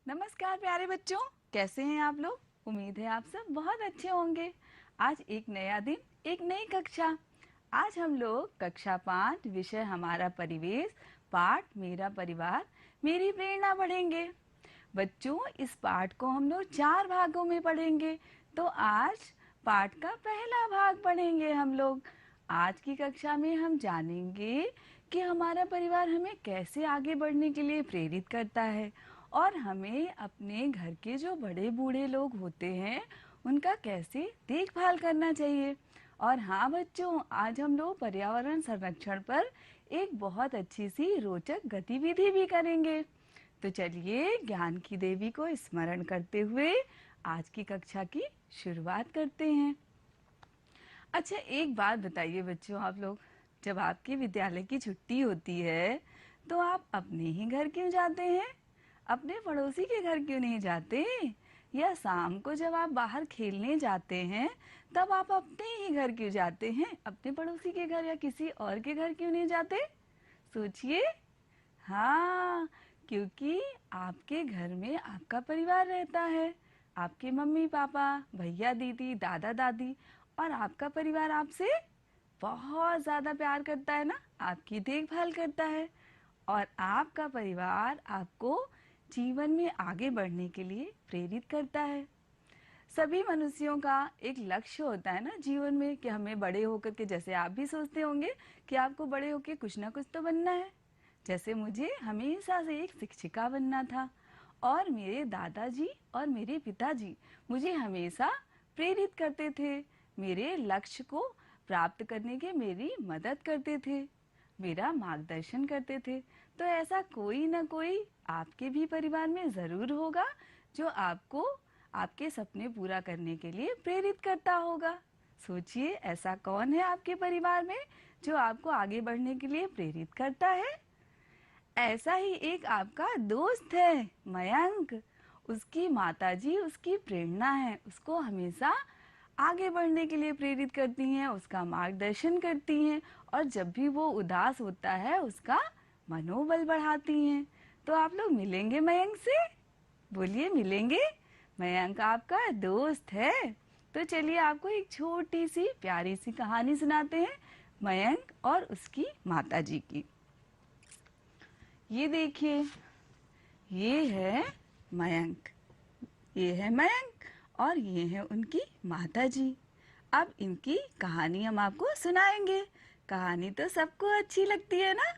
नमस्कार प्यारे बच्चों, कैसे हैं आप लोग। उम्मीद है आप सब बहुत अच्छे होंगे। आज एक नया दिन, एक नई कक्षा। आज हम लोग कक्षा 5 विषय हमारा परिवेश पाठ मेरा परिवार मेरी प्रेरणा पढ़ेंगे। बच्चों, इस पाठ को हम लोग 4 भागों में पढ़ेंगे। तो आज पाठ का पहला भाग पढ़ेंगे हम लोग। आज की कक्षा में हम जानेंगे कि हमारा परिवार हमें कैसे आगे बढ़ने के लिए प्रेरित करता है और हमें अपने घर के जो बड़े बूढ़े लोग होते हैं उनका कैसे देखभाल करना चाहिए। और हाँ बच्चों, आज हम लोग पर्यावरण संरक्षण पर एक बहुत अच्छी सी रोचक गतिविधि भी करेंगे। तो चलिए ज्ञान की देवी को स्मरण करते हुए आज की कक्षा की शुरुआत करते हैं। अच्छा, एक बात बताइए बच्चों, आप लोग जब आपके विद्यालय की छुट्टी होती है तो आप अपने ही घर क्यों जाते हैं? अपने पड़ोसी के घर क्यों नहीं जाते? या शाम को जब आप बाहर खेलने जाते हैं तब आप अपने ही घर क्यों जाते हैं? अपने पड़ोसी के घर या किसी और के घर क्यों नहीं जाते? सोचिए। हाँ, क्योंकि आपके घर में आपका परिवार रहता है। आपके मम्मी पापा, भैया दीदी, दादा दादी, और आपका परिवार आपसे बहुत ज़्यादा प्यार करता है ना, आपकी देखभाल करता है। और आपका परिवार आपको जीवन में आगे बढ़ने के लिए प्रेरित करता है। सभी मनुष्यों का एक लक्ष्य होता है ना जीवन में कि हमें बड़े होकर के, जैसे आप भी सोचते होंगे कि आपको बड़े होकर कुछ ना कुछ तो बनना है। जैसे मुझे हमेशा से एक शिक्षिका बनना था और मेरे दादाजी और मेरे पिताजी मुझे हमेशा प्रेरित करते थे, मेरे लक्ष्य को प्राप्त करने के मेरी मदद करते थे, मेरा मार्गदर्शन करते थे। तो ऐसा कोई ना कोई आपके भी परिवार में ज़रूर होगा जो आपको आपके सपने पूरा करने के लिए प्रेरित करता होगा। सोचिए, ऐसा कौन है आपके परिवार में जो आपको आगे बढ़ने के लिए प्रेरित करता है? ऐसा ही एक आपका दोस्त है, मयंक। उसकी माताजी उसकी प्रेरणा है, उसको हमेशा आगे बढ़ने के लिए प्रेरित करती हैं, उसका मार्गदर्शन करती हैं और जब भी वो उदास होता है उसका मनोबल बढ़ाती हैं। तो आप लोग मिलेंगे मयंक से? बोलिए, मिलेंगे? मयंक आपका दोस्त है। तो चलिए आपको एक छोटी सी प्यारी सी कहानी सुनाते हैं, मयंक और उसकी माताजी की। ये देखिए, ये है मयंक, ये है मयंक और ये है उनकी माताजी। अब इनकी कहानी हम आपको सुनाएंगे। कहानी तो सबको अच्छी लगती है ना।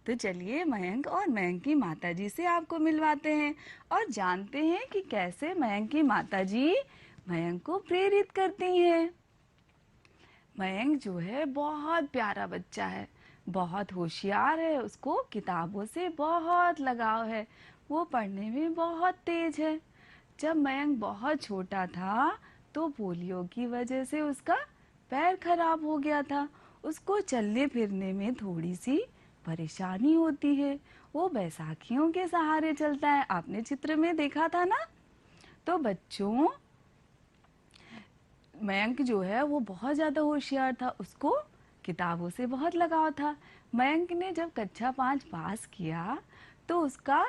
तो चलिए मयंक और मयंक की माताजी से आपको मिलवाते हैं और जानते हैं कि कैसे मयंक की माताजी मयंक को प्रेरित करती हैं। मयंक जो है बहुत प्यारा बच्चा है, बहुत होशियार है, उसको किताबों से बहुत लगाव है, वो पढ़ने में बहुत तेज है। जब मयंक बहुत छोटा था तो पोलियो की वजह से उसका पैर खराब हो गया था। उसको चलने फिरने में थोड़ी सी परेशानी होती है। वो बैसाखियों के सहारे चलता है, आपने चित्र में देखा था ना। तो बच्चों, मयंक जो है वो बहुत ज़्यादा होशियार था, उसको किताबों से बहुत लगाव था। मयंक ने जब कक्षा 5 पास किया तो उसका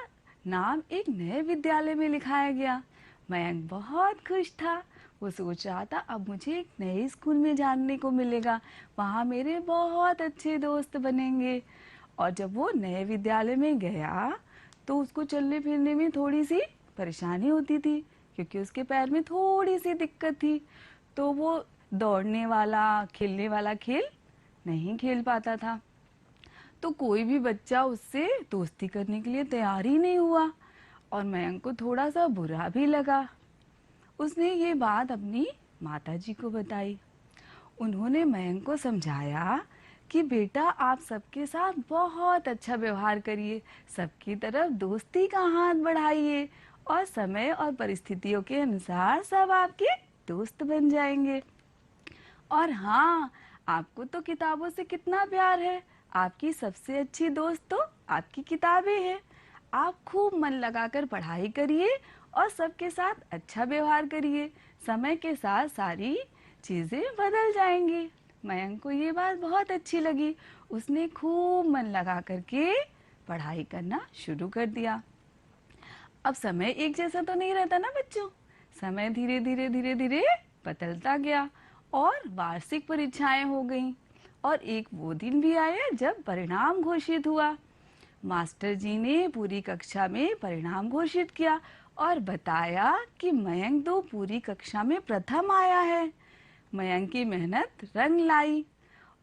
नाम एक नए विद्यालय में लिखाया गया। मयंक बहुत खुश था। वो सोच रहा था अब मुझे एक नए स्कूल में जानने को मिलेगा, वहाँ मेरे बहुत अच्छे दोस्त बनेंगे। और जब वो नए विद्यालय में गया तो उसको चलने फिरने में थोड़ी सी परेशानी होती थी क्योंकि उसके पैर में थोड़ी सी दिक्कत थी। तो वो दौड़ने वाला खेलने वाला खेल नहीं खेल पाता था। तो कोई भी बच्चा उससे दोस्ती करने के लिए तैयार ही नहीं हुआ और मयंक को थोड़ा सा बुरा भी लगा। उसने ये बात अपनी माताजी को बताई। उन्होंने मयंक को समझाया कि बेटा, आप सबके साथ बहुत अच्छा व्यवहार करिए, सबकी तरफ दोस्ती का हाथ बढ़ाइए और समय और परिस्थितियों के अनुसार सब आपके दोस्त बन जाएंगे। और हाँ, आपको तो किताबों से कितना प्यार है, आपकी सबसे अच्छी दोस्त तो आपकी किताबें हैं। आप खूब मन लगाकर पढ़ाई करिए और सबके साथ अच्छा व्यवहार करिए, समय के साथ सारी चीज़ें बदल जाएंगी। मयंक को ये बात बहुत अच्छी लगी। उसने खूब मन लगा करके पढ़ाई करना शुरू कर दिया। अब समय एक जैसा तो नहीं रहता ना बच्चों। समय धीरे धीरे बदलता गया और वार्षिक परीक्षाएं हो गईं। और एक वो दिन भी आया जब परिणाम घोषित हुआ। मास्टर जी ने पूरी कक्षा में परिणाम घोषित किया और बताया कि मयंक तो पूरी कक्षा में प्रथम आया है। मयंक की मेहनत रंग लाई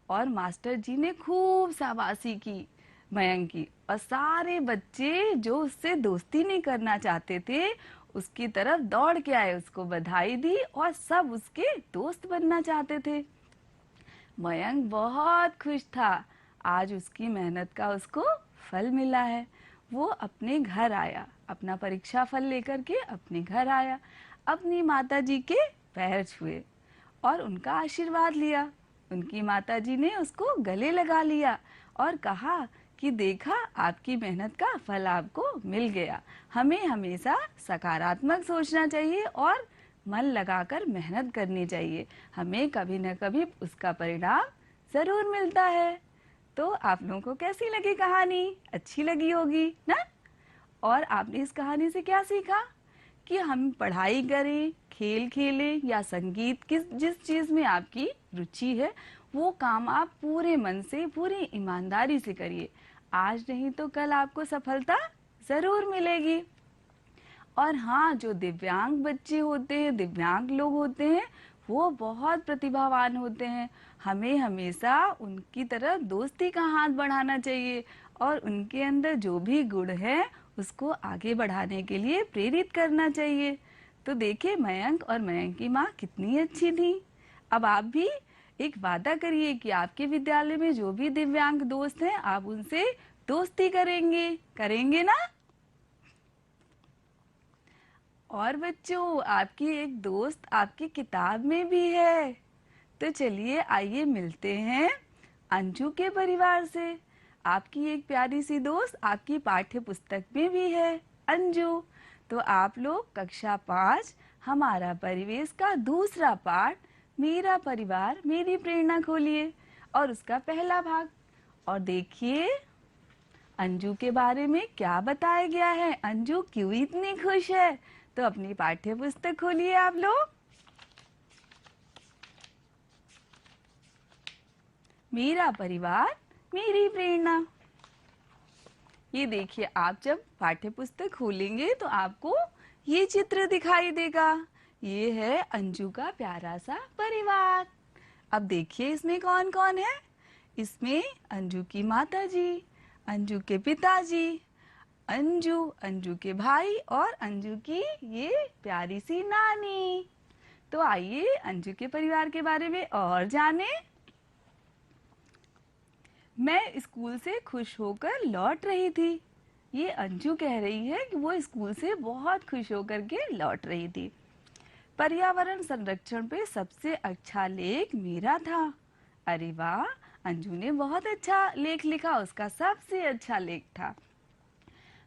और मास्टर जी ने खूब शाबाशी की मयंक की। और सारे बच्चे जो उससे दोस्ती नहीं करना चाहते थे उसकी तरफ दौड़ के आए, उसको बधाई दी और सब उसके दोस्त बनना चाहते थे। मयंक बहुत खुश था। आज उसकी मेहनत का उसको फल मिला है। वो अपने घर आया, अपना परीक्षा फल लेकर के अपने घर आया, अपनी माताजी के पैर छुए और उनका आशीर्वाद लिया। उनकी माताजी ने उसको गले लगा लिया और कहा कि देखा, आपकी मेहनत का फल आपको मिल गया। हमें हमेशा सकारात्मक सोचना चाहिए और मन लगाकर मेहनत करनी चाहिए। हमें कभी न कभी उसका परिणाम जरूर मिलता है। तो आप लोगों को कैसी लगी कहानी? अच्छी लगी होगी ना? और आपने इस कहानी से क्या सीखा कि हम पढ़ाई करें, खेल खेलें या संगीत, जिस चीज़ में आपकी रुचि है वो काम आप पूरे मन से, पूरी ईमानदारी से करिए। आज नहीं तो कल आपको सफलता ज़रूर मिलेगी। और हाँ, जो दिव्यांग बच्चे होते हैं, दिव्यांग लोग होते हैं, वो बहुत प्रतिभावान होते हैं। हमें हमेशा उनकी तरफ दोस्ती का हाथ बढ़ाना चाहिए और उनके अंदर जो भी गुण है उसको आगे बढ़ाने के लिए प्रेरित करना चाहिए। तो देखिए, मयंक और मयंक की माँ कितनी अच्छी थी। अब आप भी एक वादा करिए कि आपके विद्यालय में जो भी दिव्यांग दोस्त हैं आप उनसे दोस्ती करेंगे, करेंगे ना? और बच्चों, आपकी एक दोस्त आपकी किताब में भी है। तो चलिए आइए मिलते हैं अंजू के परिवार से। आपकी एक प्यारी सी दोस्त आपकी पाठ्य पुस्तक में भी है, अंजू। तो आप लोग कक्षा 5 हमारा परिवेश का दूसरा पाठ मेरा परिवार मेरी प्रेरणा खोलिए और उसका पहला भाग और देखिए अंजू के बारे में क्या बताया गया है। अंजू क्यों इतनी खुश है? तो अपनी पाठ्य पुस्तक खोलिए आप लोग। मेरा परिवार मेरी प्रेरणा। ये देखिए, आप जब पाठ्य पुस्तक खोलेंगे तो आपको ये चित्र दिखाई देगा। ये है अंजू का प्यारा सा परिवार। अब देखिए इसमें कौन कौन है। इसमें अंजू की माताजी, अंजू के पिताजी, अंजू, अंजू के भाई और अंजू की ये प्यारी सी नानी। तो आइए अंजू के परिवार के बारे में और जानें। मैं स्कूल से खुश होकर लौट रही थी। ये अंजू कह रही है कि वो स्कूल से बहुत खुश होकर के लौट रही थी। पर्यावरण संरक्षण पे सबसे अच्छा लेख मेरा था। अरे वाह, अंजू ने बहुत अच्छा लेख लिखा, उसका सबसे अच्छा लेख था।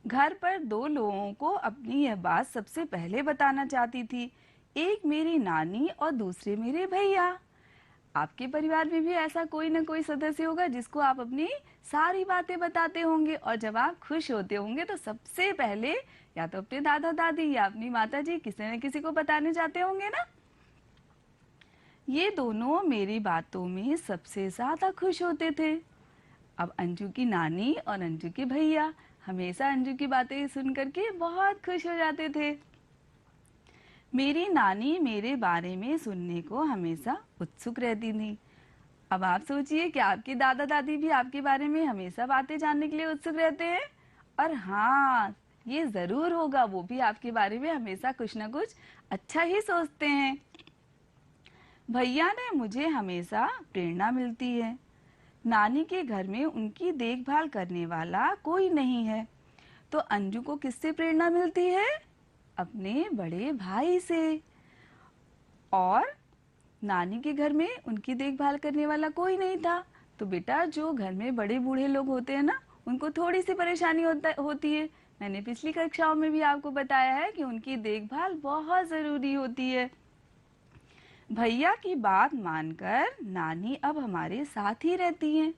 घर पर दो लोगों को अपनी यह बात सबसे पहले बताना चाहती थी, एक मेरी नानी और दूसरे मेरे भैया। आपके परिवार में भी ऐसा कोई ना कोई सदस्य होगा जिसको आप अपनी सारी बातें बताते होंगे और जब आप खुश होते होंगे तो सबसे पहले या तो अपने दादा दादी या अपनी माता जी किसी न किसी को बताने जाते होंगे ना। ये दोनों मेरी बातों में सबसे ज्यादा खुश होते थे। अब अंजू की नानी और अंजू के भैया हमेशा अंजू की बातें सुन करके बहुत खुश हो जाते थे। मेरी नानी मेरे बारे में सुनने को हमेशा उत्सुक रहती थी। अब आप सोचिए कि आपके दादा दादी भी आपके बारे में हमेशा बातें जानने के लिए उत्सुक रहते हैं। और हाँ, ये जरूर होगा, वो भी आपके बारे में हमेशा कुछ ना कुछ अच्छा ही सोचते हैं। भैया ने मुझे हमेशा प्रेरणा मिलती है। नानी के घर में उनकी देखभाल करने वाला कोई नहीं है, तो अंजू को किससे प्रेरणा मिलती है? अपने बड़े भाई से। और नानी के घर में उनकी देखभाल करने वाला कोई नहीं था, तो बेटा जो घर में बड़े बूढ़े लोग होते हैं ना, उनको थोड़ी सी परेशानी होती है। मैंने पिछली कक्षाओं में भी आपको बताया है कि उनकी देखभाल बहुत ज़रूरी होती है। भैया की बात मानकर नानी अब हमारे साथ ही रहती हैं।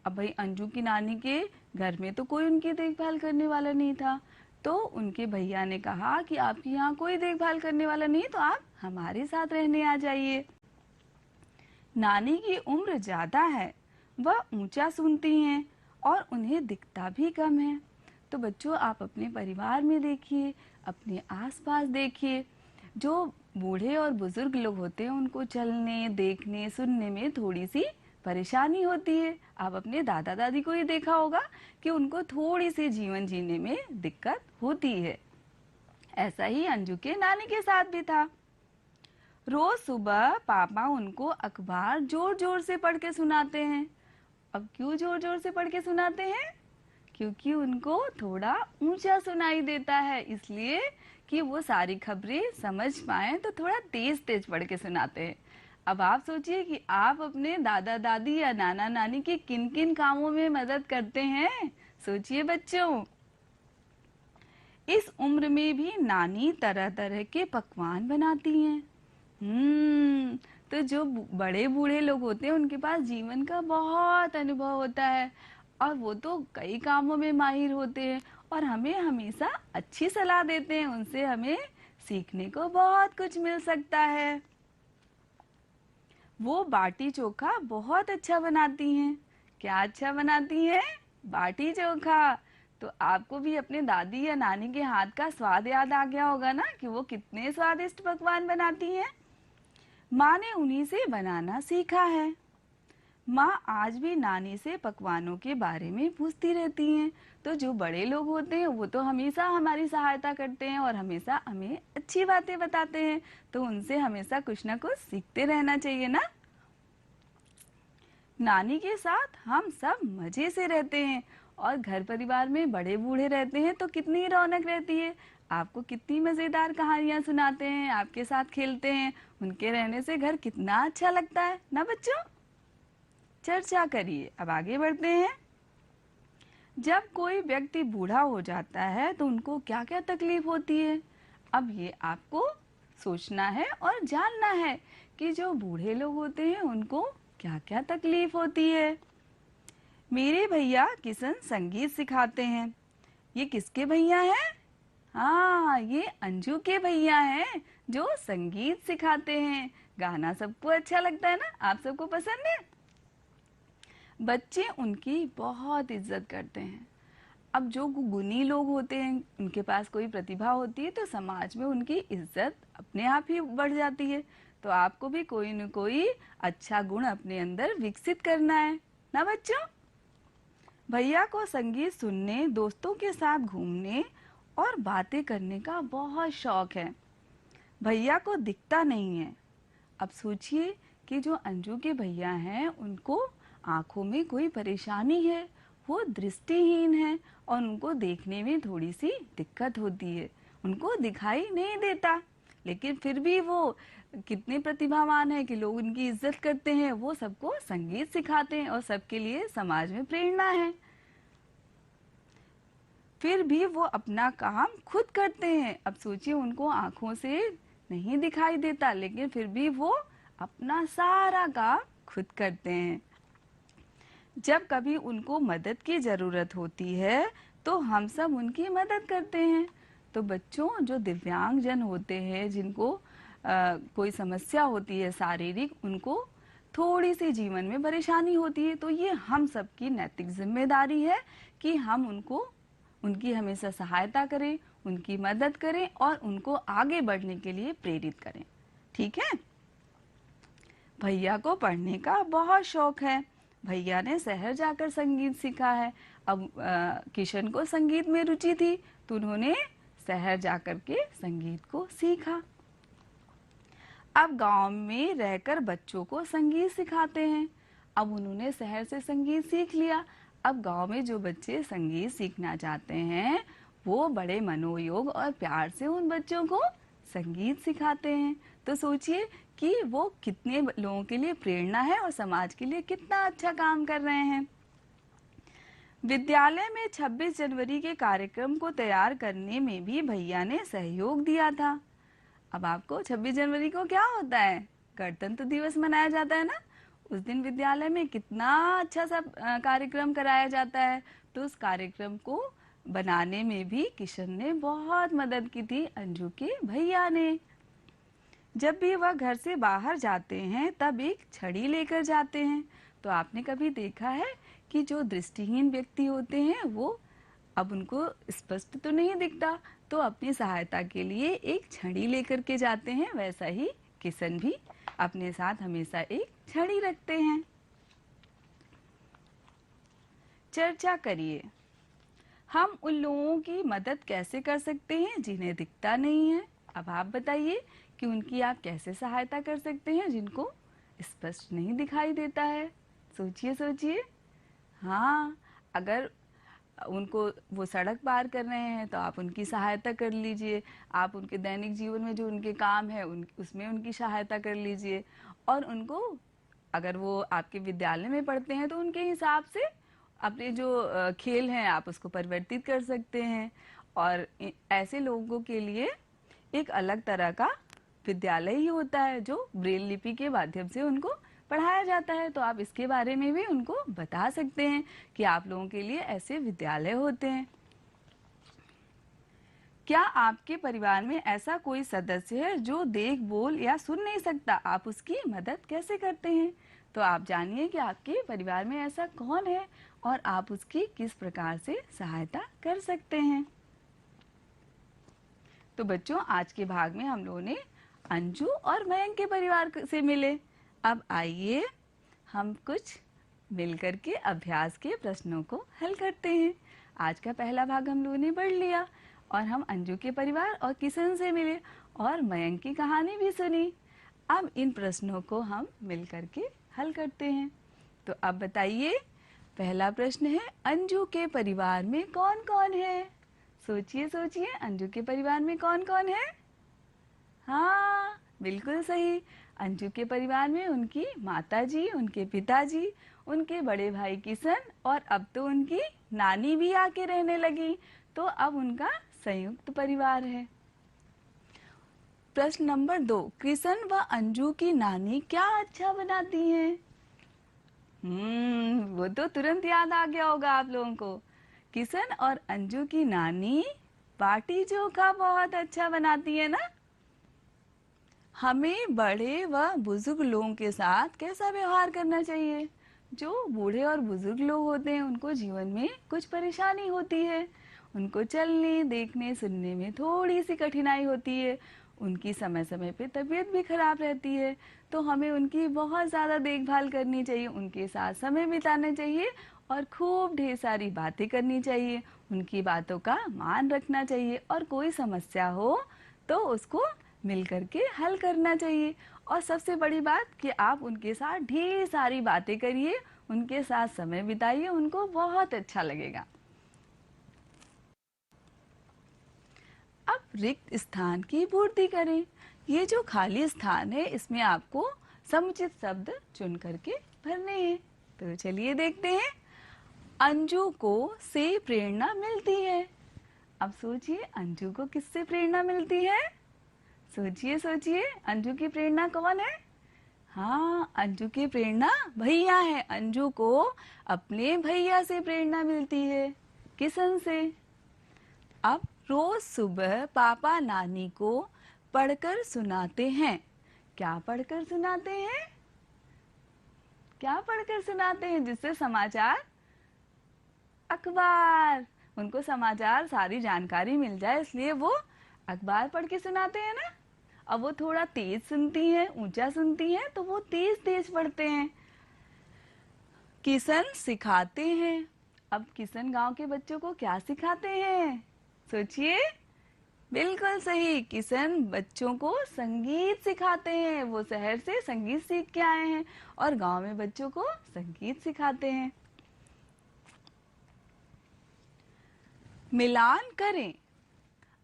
अब भाई अंजू की नानी के घर में तो कोई उनकी देखभाल करने वाला नहीं था, तो उनके भैया ने कहा कि आपके यहाँ कोई देखभाल करने वाला नहीं, तो आप हमारे साथ रहने आ जाइए। नानी की उम्र ज़्यादा है, वह ऊंचा सुनती हैं और उन्हें दिखता भी कम है। तो बच्चों, आप अपने परिवार में देखिए, अपने आसपास देखिए, जो बूढ़े और बुजुर्ग लोग होते हैं उनको चलने, देखने, सुनने में थोड़ी सी परेशानी होती है। आप अपने दादा दादी को ही देखा होगा कि उनको थोड़ी सी जीवन जीने में दिक्कत होती है। ऐसा ही अंजू के नानी के साथ भी था। रोज सुबह पापा उनको अखबार जोर जोर से पढ़ के सुनाते हैं। अब क्यों जोर जोर से पढ़ के सुनाते हैं? क्योंकि उनको थोड़ा ऊंचा सुनाई देता है, इसलिए कि वो सारी खबरें समझ पाए तो थोड़ा तेज तेज पढ़ के सुनाते हैं। अब आप सोचिए कि आप अपने दादा दादी या नाना नानी के किन किन कामों में मदद करते हैं। सोचिए बच्चों। इस उम्र में भी नानी तरह तरह के पकवान बनाती हैं। तो जो बड़े बूढ़े लोग होते हैं उनके पास जीवन का बहुत अनुभव होता है और वो तो कई कामों में माहिर होते हैं और हमें हमेशा अच्छी सलाह देते हैं। उनसे हमें सीखने को बहुत कुछ मिल सकता है। वो बाटी चोखा बहुत अच्छा बनाती हैं। क्या अच्छा बनाती हैं? बाटी चोखा। तो आपको भी अपने दादी या नानी के हाथ का स्वाद याद आ गया होगा ना कि वो कितने स्वादिष्ट पकवान बनाती हैं। माँ ने उन्हीं से बनाना सीखा है। माँ आज भी नानी से पकवानों के बारे में पूछती रहती हैं। तो जो बड़े लोग होते हैं वो तो हमेशा हमारी सहायता करते हैं और हमेशा हमें अच्छी बातें बताते हैं, तो उनसे हमेशा कुछ ना कुछ सीखते रहना चाहिए ना। नानी के साथ हम सब मजे से रहते हैं और घर परिवार में बड़े बूढ़े रहते हैं तो कितनी रौनक रहती है। आपको कितनी मजेदार कहानियां सुनाते हैं, आपके साथ खेलते हैं। उनके रहने से घर कितना अच्छा लगता है ना बच्चों। चर्चा करिए। अब आगे बढ़ते हैं। जब कोई व्यक्ति बूढ़ा हो जाता है तो उनको क्या क्या तकलीफ होती है? अब ये आपको सोचना है और जानना है कि जो बूढ़े लोग होते हैं उनको क्या क्या तकलीफ होती है। मेरे भैया किशन संगीत सिखाते हैं। ये किसके भैया हैं? हाँ, ये अंजू के भैया हैं जो संगीत सिखाते हैं। गाना सबको अच्छा लगता है ना, आप सबको पसंद है। बच्चे उनकी बहुत इज्जत करते हैं। अब जो गुणी लोग होते हैं, उनके पास कोई प्रतिभा होती है तो समाज में उनकी इज्जत अपने आप ही बढ़ जाती है। तो आपको भी कोई न कोई अच्छा गुण अपने अंदर विकसित करना है ना बच्चों। भैया को संगीत सुनने, दोस्तों के साथ घूमने और बातें करने का बहुत शौक है। भैया को दिखता नहीं है। अब सोचिए कि जो अंजू के भैया हैं उनको आंखों में कोई परेशानी है, वो दृष्टिहीन है और उनको देखने में थोड़ी सी दिक्कत होती है, उनको दिखाई नहीं देता। लेकिन फिर भी वो कितने प्रतिभावान है कि लोग उनकी इज्जत करते हैं। वो सबको संगीत सिखाते हैं और सबके लिए समाज में प्रेरणा है। फिर भी वो अपना काम खुद करते हैं। अब सोचिए उनको आंखों से नहीं दिखाई देता लेकिन फिर भी वो अपना सारा काम खुद करते हैं। जब कभी उनको मदद की ज़रूरत होती है तो हम सब उनकी मदद करते हैं। तो बच्चों, जो दिव्यांग जन होते हैं, जिनको कोई समस्या होती है शारीरिक, उनको थोड़ी सी जीवन में परेशानी होती है, तो ये हम सब की नैतिक जिम्मेदारी है कि हम उनकी हमेशा सहायता करें, उनकी मदद करें और उनको आगे बढ़ने के लिए प्रेरित करें। ठीक है। भैया को पढ़ने का बहुत शौक है। भैया ने शहर जाकर संगीत सीखा है। अब किशन को संगीत में रुचि थी तो उन्होंने शहर जाकर के संगीत को सीखा। अब गांव में रहकर बच्चों को संगीत सिखाते हैं। अब उन्होंने शहर से संगीत सीख लिया। अब गांव में जो बच्चे संगीत सीखना चाहते हैं वो बड़े मनोयोग और प्यार से उन बच्चों को संगीत सिखाते हैं। तो सोचिए कि वो कितने लोगों के लिए प्रेरणा है और समाज के लिए कितना अच्छा काम कर रहे हैं। विद्यालय में 26 जनवरी के कार्यक्रम को तैयार करने में भी भैया ने सहयोग दिया था। अब आपको 26 जनवरी को क्या होता है? गणतंत्र दिवस मनाया जाता है ना। उस दिन विद्यालय में कितना अच्छा सा कार्यक्रम कराया जाता है। तो उस कार्यक्रम को बनाने में भी किशन ने बहुत मदद की थी अंजू के भैया ने। जब भी वह घर से बाहर जाते हैं तब एक छड़ी लेकर जाते हैं। तो आपने कभी देखा है कि जो दृष्टिहीन व्यक्ति होते हैं वो अब उनको स्पष्ट तो नहीं दिखता, तो अपनी सहायता के लिए एक छड़ी लेकर के जाते हैं। वैसा ही किशन भी अपने साथ हमेशा एक छड़ी रखते हैं। चर्चा करिए, हम उन लोगों की मदद कैसे कर सकते हैं जिन्हें दिखता नहीं है। अब आप बताइए कि उनकी आप कैसे सहायता कर सकते हैं जिनको स्पष्ट नहीं दिखाई देता है। सोचिए सोचिए। हाँ, अगर उनको वो सड़क पार कर रहे हैं तो आप उनकी सहायता कर लीजिए। आप उनके दैनिक जीवन में जो उनके काम है उसमें उनकी सहायता कर लीजिए। और उनको, अगर वो आपके विद्यालय में पढ़ते हैं तो उनके हिसाब से अपने जो खेल हैं आप उसको परिवर्तित कर सकते हैं। और ऐसे लोगों के लिए एक अलग तरह का विद्यालय ही होता है जो ब्रेल लिपि के माध्यम से उनको पढ़ाया जाता है। तो आप इसके बारे में भी उनको बता सकते हैं कि आप लोगों के लिए ऐसे विद्यालय होते हैं। क्या आपके परिवार में ऐसा कोई सदस्य है जो देख, बोल या सुन नहीं सकता? आप उसकी मदद कैसे करते हैं? तो आप जानिए कि आपके परिवार में ऐसा कौन है और आप उसकी किस प्रकार से सहायता कर सकते हैं। तो बच्चों, आज के भाग में हम लोगों ने अंजू और मयंक के परिवार से मिले। अब आइए हम कुछ मिलकर के अभ्यास के प्रश्नों को हल करते हैं। आज का पहला भाग हम लोगों ने पढ़ लिया और हम अंजू के परिवार और किशन से मिले और मयंक की कहानी भी सुनी। अब इन प्रश्नों को हम मिलकर के हल करते हैं। तो अब बताइए, पहला प्रश्न है, अंजू के परिवार में कौन कौन है? सोचिए सोचिए, अंजू के परिवार में कौन कौन है? हाँ, बिल्कुल सही। अंजू के परिवार में उनकी माताजी, उनके पिताजी, उनके बड़े भाई किशन और अब तो उनकी नानी भी आके रहने लगी। तो अब उनका संयुक्त परिवार है। प्रश्न नंबर 2, किशन व अंजू की नानी क्या अच्छा बनाती हैं? वो तो तुरंत याद आ गया होगा आप लोगों को। किशन और अंजू की नानी बाटी चोखा बहुत अच्छा बनाती है ना। हमें बड़े व बुजुर्ग लोगों के साथ कैसा व्यवहार करना चाहिए? जो बूढ़े और बुजुर्ग लोग होते हैं उनको जीवन में कुछ परेशानी होती है। उनको चलने, देखने, सुनने में थोड़ी सी कठिनाई होती है। उनकी समय समय पे तबीयत भी खराब रहती है। तो हमें उनकी बहुत ज़्यादा देखभाल करनी चाहिए, उनके साथ समय बिताना चाहिए और खूब ढेर सारी बातें करनी चाहिए। उनकी बातों का मान रखना चाहिए और कोई समस्या हो तो उसको मिल करके हल करना चाहिए। और सबसे बड़ी बात कि आप उनके साथ ढेर सारी बातें करिए, उनके साथ समय बिताइए, उनको बहुत अच्छा लगेगा। अब रिक्त स्थान की पूर्ति करें। ये जो खाली स्थान है इसमें आपको समुचित शब्द चुन करके भरने हैं। तो चलिए देखते हैं। अंजू को से प्रेरणा मिलती है। अब सोचिए, अंजू को किससे प्रेरणा मिलती है? सोचिए सोचिए, अंजू की प्रेरणा कौन है? हाँ, अंजू की प्रेरणा भैया है। अंजू को अपने भैया से प्रेरणा मिलती है, किशन से। अब रोज सुबह पापा नानी को पढ़कर सुनाते हैं। क्या पढ़कर सुनाते हैं? क्या पढ़कर सुनाते हैं? जिससे समाचार, अखबार, उनको समाचार सारी जानकारी मिल जाए इसलिए वो अखबार पढ़ के सुनाते हैं ना। अब वो थोड़ा तेज सुनती हैं, ऊंचा सुनती हैं, तो वो तेज तेज पढ़ते हैं। किशन सिखाते हैं। अब किशन गांव के बच्चों को क्या सिखाते हैं? सोचिए। बिल्कुल सही, किशन बच्चों को संगीत सिखाते हैं। वो शहर से संगीत सीख के आए हैं और गांव में बच्चों को संगीत सिखाते हैं। मिलान करें।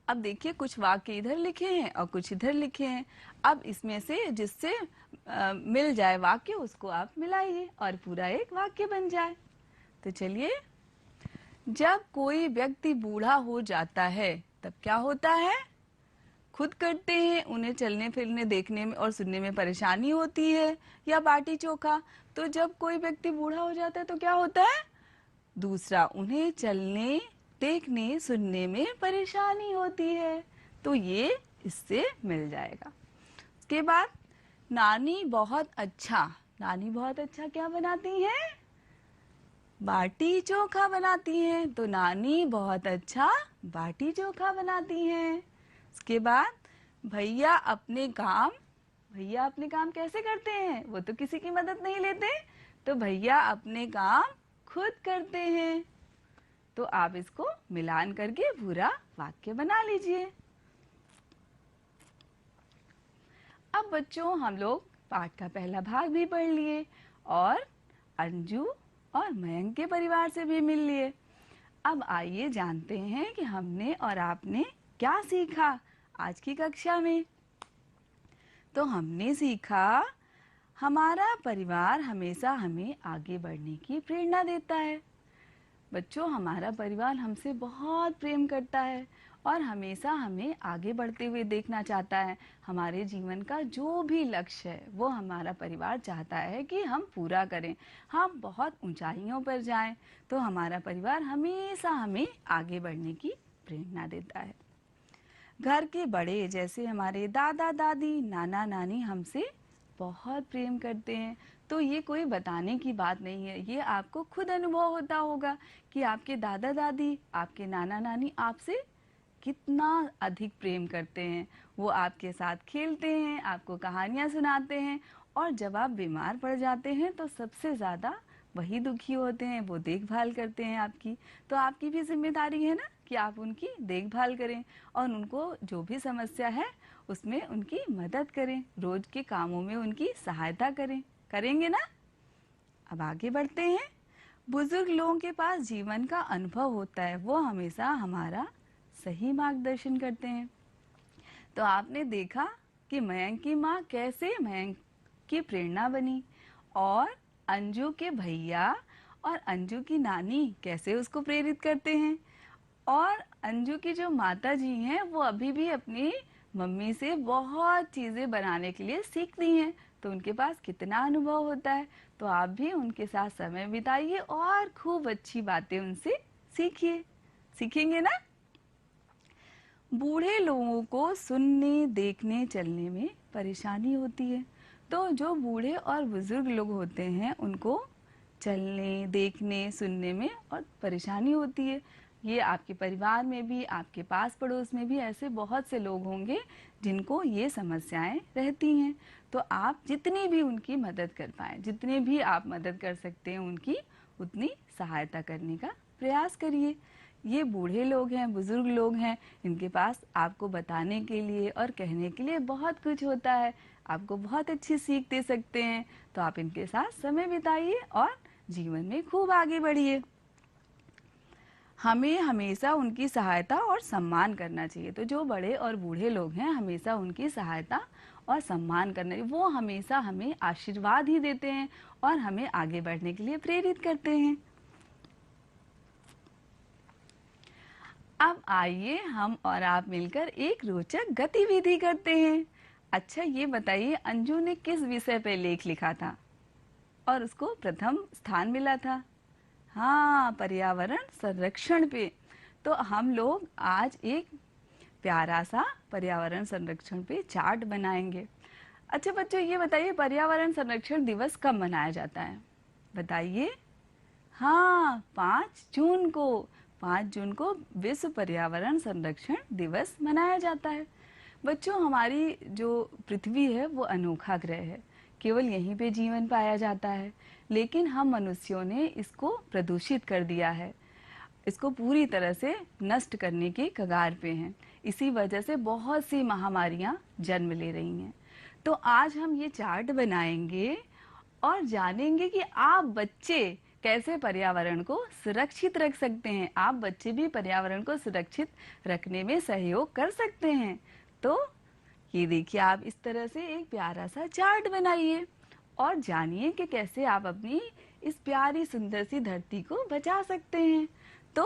अब देखिए, कुछ वाक्य इधर लिखे हैं और कुछ इधर लिखे हैं। अब इसमें से जिससे मिल जाए वाक्य उसको आप मिलाइए और पूरा एक वाक्य बन जाए। तो चलिए, जब कोई व्यक्ति बूढ़ा हो जाता है तब क्या होता है? खुद करते हैं, उन्हें चलने फिरने, देखने में और सुनने में परेशानी होती है। या बाटी चोखा। तो जब कोई व्यक्ति बूढ़ा हो जाता है तो क्या होता है? दूसरा, उन्हें चलने, देखने सुनने में परेशानी होती है, तो ये इससे मिल जाएगा। उसके बाद नानी बहुत अच्छा, नानी बहुत अच्छा क्या बनाती हैं? बाटी चोखा बनाती हैं। तो नानी बहुत अच्छा बाटी चोखा बनाती हैं। उसके बाद भैया अपने काम, भैया अपने काम कैसे करते हैं? वो तो किसी की मदद नहीं लेते, तो भैया अपने काम खुद करते हैं। तो आप इसको मिलान करके पूरा वाक्य बना लीजिए। अब बच्चों हम लोग पाठ का पहला भाग भी पढ़ लिए और अंजू और मयंक के परिवार से भी मिल लिए। अब आइए जानते हैं कि हमने और आपने क्या सीखा आज की कक्षा में। तो हमने सीखा हमारा परिवार हमेशा हमें आगे बढ़ने की प्रेरणा देता है। बच्चों हमारा परिवार हमसे बहुत प्रेम करता है और हमेशा हमें आगे बढ़ते हुए देखना चाहता है। हमारे जीवन का जो भी लक्ष्य है वो हमारा परिवार चाहता है कि हम पूरा करें, हम बहुत ऊंचाइयों पर जाएं। तो हमारा परिवार हमेशा हमें आगे बढ़ने की प्रेरणा देता है। घर के बड़े जैसे हमारे दादा दादी नाना नानी हमसे बहुत प्रेम करते हैं। तो ये कोई बताने की बात नहीं है, ये आपको खुद अनुभव होता होगा कि आपके दादा दादी आपके नाना नानी आपसे कितना अधिक प्रेम करते हैं। वो आपके साथ खेलते हैं, आपको कहानियाँ सुनाते हैं और जब आप बीमार पड़ जाते हैं तो सबसे ज़्यादा वही दुखी होते हैं, वो देखभाल करते हैं आपकी। तो आपकी भी जिम्मेदारी है ना कि आप उनकी देखभाल करें और उनको जो भी समस्या है उसमें उनकी मदद करें, रोज के कामों में उनकी सहायता करें। करेंगे ना? अब आगे बढ़ते हैं। बुजुर्ग लोगों के पास जीवन का अनुभव होता है, वो हमेशा हमारा सही मार्गदर्शन करते हैं। तो आपने देखा कि मयंक की माँ कैसे मयंक की प्रेरणा बनी और अंजू के भैया और अंजू की नानी कैसे उसको प्रेरित करते हैं। और अंजू की जो माता जी हैं वो अभी भी अपनी मम्मी से बहुत चीज़ें बनाने के लिए सीखती हैं। तो उनके पास कितना अनुभव होता है। तो आप भी उनके साथ समय बिताइए और खूब अच्छी बातें उनसे सीखिए। सीखेंगे ना? बूढ़े लोगों को सुनने देखने चलने में परेशानी होती है। तो जो बूढ़े और बुजुर्ग लोग होते हैं उनको चलने देखने सुनने में और परेशानी होती है। ये आपके परिवार में भी, आपके पास पड़ोस में भी ऐसे बहुत से लोग होंगे जिनको ये समस्याएं रहती हैं। तो आप जितनी भी उनकी मदद कर पाएँ, जितने भी आप मदद कर सकते हैं उनकी, उतनी सहायता करने का प्रयास करिए। ये बूढ़े लोग हैं, बुजुर्ग लोग हैं, इनके पास आपको बताने के लिए और कहने के लिए बहुत कुछ होता है, आपको बहुत अच्छी सीख दे सकते हैं। तो आप इनके साथ समय बिताइए और जीवन में खूब आगे बढ़िए। हमें हमेशा उनकी सहायता और सम्मान करना चाहिए। तो जो बड़े और बूढ़े लोग हैं हमेशा उनकी सहायता और सम्मान करना चाहिए। वो हमेशा हमें आशीर्वाद ही देते हैं और हमें आगे बढ़ने के लिए प्रेरित करते हैं। अब आइए हम और आप मिलकर एक रोचक गतिविधि करते हैं। अच्छा ये बताइए अंजू ने किस विषय पर लेख लिखा था और उसको प्रथम स्थान मिला था? हाँ, पर्यावरण संरक्षण पे। तो हम लोग आज एक प्यारा सा पर्यावरण संरक्षण पे चार्ट बनाएंगे। अच्छा बच्चों ये बताइए पर्यावरण संरक्षण दिवस कब मनाया जाता है? बताइए। हाँ, 5 जून को। 5 जून को विश्व पर्यावरण संरक्षण दिवस मनाया जाता है। बच्चों हमारी जो पृथ्वी है वो अनोखा ग्रह है, केवल यहीं पे जीवन पाया जाता है। लेकिन हम मनुष्यों ने इसको प्रदूषित कर दिया है, इसको पूरी तरह से नष्ट करने की कगार पे हैं। इसी वजह से बहुत सी महामारियां जन्म ले रही हैं। तो आज हम ये चार्ट बनाएंगे और जानेंगे कि आप बच्चे कैसे पर्यावरण को सुरक्षित रख सकते हैं। आप बच्चे भी पर्यावरण को सुरक्षित रखने में सहयोग कर सकते हैं। तो ये देखिए आप इस तरह से एक प्यारा सा चार्ट बनाइए और जानिए कि कैसे आप अपनी इस प्यारी सुंदर सी धरती को बचा सकते हैं। तो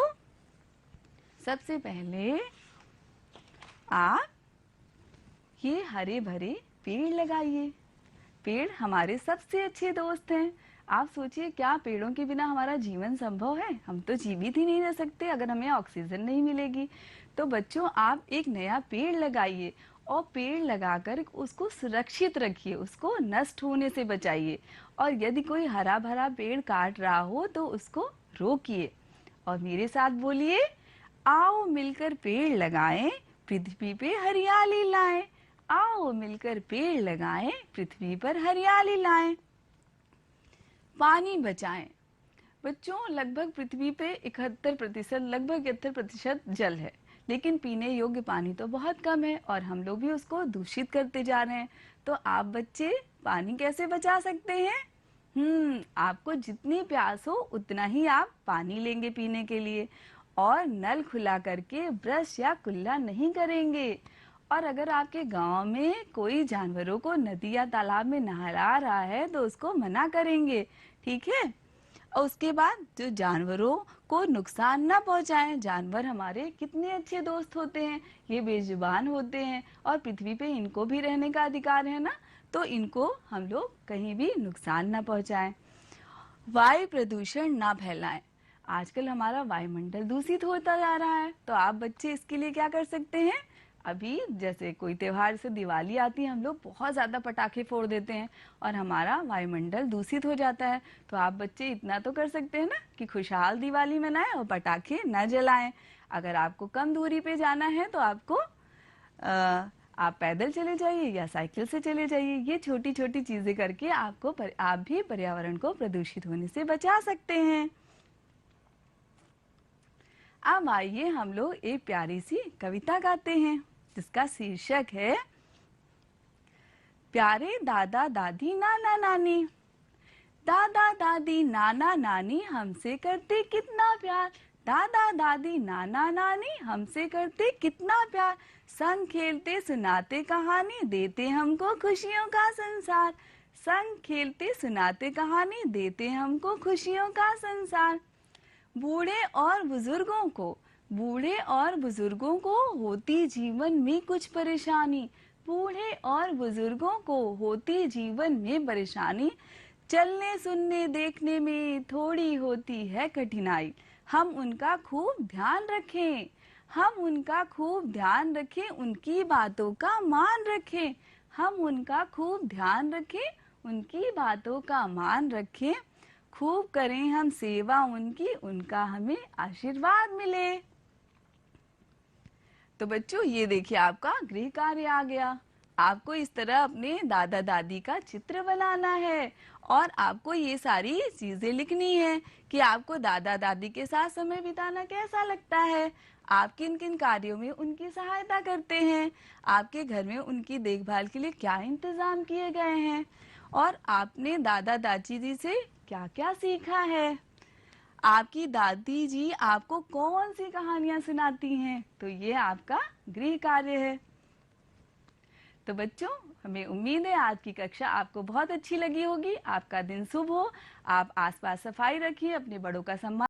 सबसे पहले आप ये हरे भरे पेड़ लगाइए। पेड़ हमारे सबसे अच्छे दोस्त हैं। आप सोचिए, क्या पेड़ों के बिना हमारा जीवन संभव है? हम तो जीवित ही नहीं रह सकते अगर हमें ऑक्सीजन नहीं मिलेगी। तो बच्चों, आप एक नया पेड़ लगाइए और पेड़ लगाकर उसको सुरक्षित रखिए, उसको नष्ट होने से बचाइए। और यदि कोई हरा भरा पेड़ काट रहा हो तो उसको रोकिए। और मेरे साथ बोलिए, आओ मिलकर पेड़ लगाएं, पृथ्वी पे हरियाली लाएं। आओ मिलकर पेड़ लगाएं, पृथ्वी पर हरियाली लाएं। पानी बचाएं। बच्चों, लगभग पृथ्वी पे 71% लगभग 71% जल है, लेकिन पीने योग्य पानी तो बहुत कम है और हम लोग भी उसको दूषित करते जा रहे हैं। तो आप बच्चे पानी कैसे बचा सकते हैं? आपको जितनी प्यास हो उतना ही आप पानी लेंगे पीने के लिए, और नल खुला करके ब्रश या कुल्ला नहीं करेंगे। और अगर आपके गांव में कोई जानवरों को नदी या तालाब में नहला रहा है तो उसको मना करेंगे, ठीक है? और उसके बाद जो जानवरों को नुकसान ना पहुंचाएं। जानवर हमारे कितने अच्छे दोस्त होते हैं, ये बेजुबान होते हैं और पृथ्वी पे इनको भी रहने का अधिकार है ना, तो इनको हम लोग कहीं भी नुकसान ना पहुंचाएं। वायु प्रदूषण ना फैलाएं। आजकल हमारा वायुमंडल दूषित होता जा रहा है, तो आप बच्चे इसके लिए क्या कर सकते हैं? अभी जैसे कोई त्योहार से दिवाली आती है, हम लोग बहुत ज़्यादा पटाखे फोड़ देते हैं और हमारा वायुमंडल दूषित हो जाता है। तो आप बच्चे इतना तो कर सकते हैं ना कि खुशहाल दिवाली मनाएं और पटाखे न जलाएं। अगर आपको कम दूरी पे जाना है तो आप पैदल चले जाइए या साइकिल से चले जाइए। ये छोटी छोटी चीज़ें करके आप भी पर्यावरण को प्रदूषित होने से बचा सकते हैं। अब आइए हम लोग एक प्यारी सी कविता गाते हैं जिसका शीर्षक है प्यारे दादा दादी नाना नानी। दादा दादी नाना नानी हमसे करते कितना प्यार। दादा दादी नाना नानी हमसे करते कितना प्यार। संग खेलते सुनाते कहानी देते हमको खुशियों का संसार। संग खेलते सुनाते कहानी देते हमको खुशियों का संसार। बूढ़े और बुजुर्गों को होती जीवन में कुछ परेशानी। बूढ़े और बुजुर्गों को होती जीवन में परेशानी। चलने सुनने देखने में थोड़ी होती है कठिनाई। हम उनका खूब ध्यान रखें। हम उनका खूब ध्यान रखें, उनकी बातों का मान रखें। हम उनका खूब ध्यान रखें, उनकी बातों का मान रखें। खूब करें हम सेवा उनकी, उनका हमें आशीर्वाद मिले। तो बच्चों, ये देखिए आपका गृह कार्य आ गया। आपको इस तरह अपने दादा दादी का चित्र बनाना है और आपको ये सारी चीजें लिखनी है कि आपको दादा दादी के साथ समय बिताना कैसा लगता है। आप किन किन कार्यों में उनकी सहायता करते हैं। आपके घर में उनकी देखभाल के लिए क्या इंतजाम किए गए हैं और आपने दादा दादी जी से क्या क्या सीखा है। आपकी दादी जी आपको कौन सी कहानियां सुनाती हैं। तो ये आपका गृह कार्य है। तो बच्चों, हमें उम्मीद है आज की कक्षा आपको बहुत अच्छी लगी होगी। आपका दिन शुभ हो। आप आसपास सफाई रखिए, अपने बड़ों का सम्मान